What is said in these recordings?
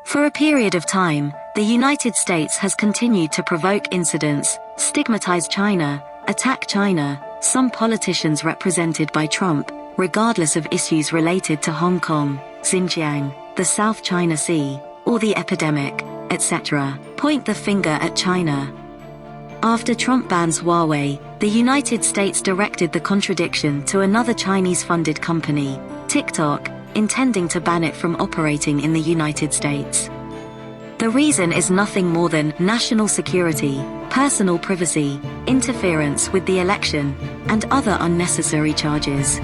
For a period of time, the United States has continued to provoke incidents, stigmatize China, attack China, some politicians represented by Trump, regardless of issues related to Hong Kong, Xinjiang, the South China Sea, or the epidemic, etc., point the finger at China. After Trump bans Huawei, the United States directed the contradiction to another Chinese-funded company, TikTok, intending to ban it from operating in the United States. The reason is nothing more than national security, personal privacy, interference with the election, and other unnecessary charges.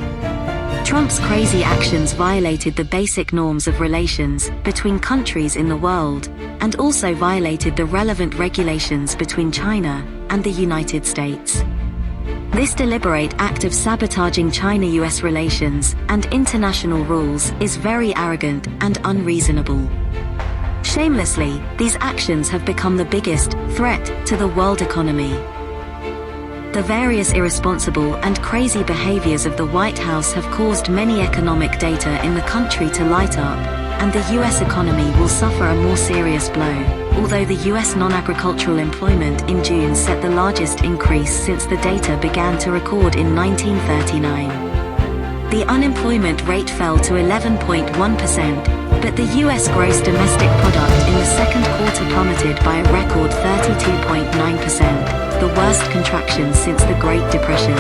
Trump's crazy actions violated the basic norms of relations between countries in the world, and also violated the relevant regulations between China and the United States. This deliberate act of sabotaging China-US relations and international rules is very arrogant and unreasonable. Shamelessly, these actions have become the biggest threat to the world economy. The various irresponsible and crazy behaviors of the White House have caused many economic data in the country to light up, and the US economy will suffer a more serious blow, although the US non-agricultural employment in June set the largest increase since the data began to record in 1939. The unemployment rate fell to 11.1%, but the US gross domestic product in the second quarter plummeted by a record 32.9%, the worst contraction since the Great Depression.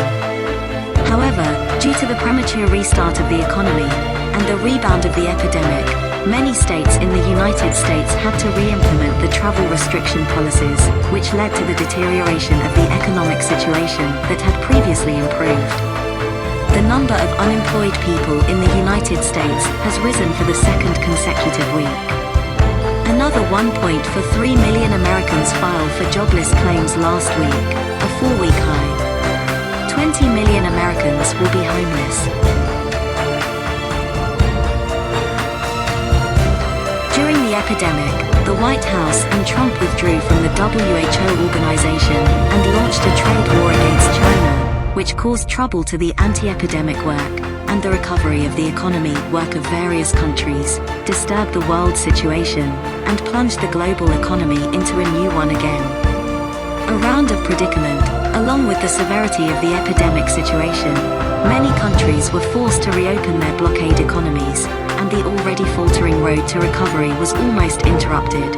However, due to the premature restart of the economy and the rebound of the epidemic, many states in the United States had to re-implement the travel restriction policies, which led to the deterioration of the economic situation that had previously improved. The number of unemployed people in the United States has risen for the second consecutive week. Another 1.43 million Americans filed for jobless claims last week, a 4-week high. 20 million Americans will be homeless. During the epidemic, the White House and Trump withdrew from the WHO organization and launched a trade war against China, which caused trouble to the anti-epidemic work and the recovery of the economy work of various countries, disturbed the world situation, and plunged the global economy into a new one again. A round of predicament, along with the severity of the epidemic situation, many countries were forced to reopen their blockade economies, and the already faltering road to recovery was almost interrupted.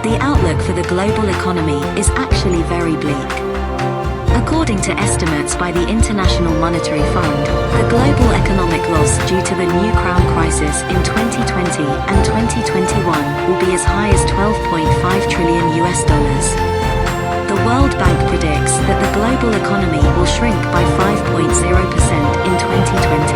The outlook for the global economy is actually very bleak. According to estimates by the International Monetary Fund, the global economic loss due to the new crown crisis in 2020 and 2021 will be as high as $12.5 trillion. The World Bank predicts that the global economy will shrink by 5.0% in 2020.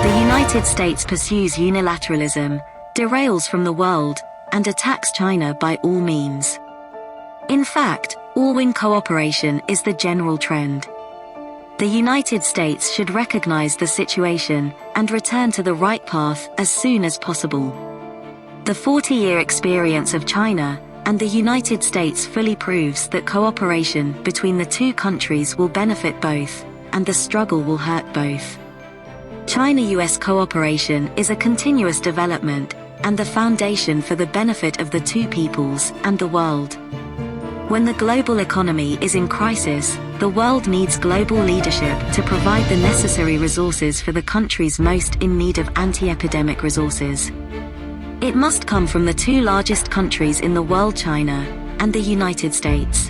The United States pursues unilateralism, derails from the world, and attacks China by all means. In fact, all-win cooperation is the general trend. The United States should recognize the situation and return to the right path as soon as possible. The 40-year experience of China and the United States fully proves that cooperation between the two countries will benefit both, and the struggle will hurt both. China-US cooperation is a continuous development and the foundation for the benefit of the two peoples and the world. When the global economy is in crisis, the world needs global leadership to provide the necessary resources for the countries most in need of anti-epidemic resources. It must come from the two largest countries in the world, China and the United States.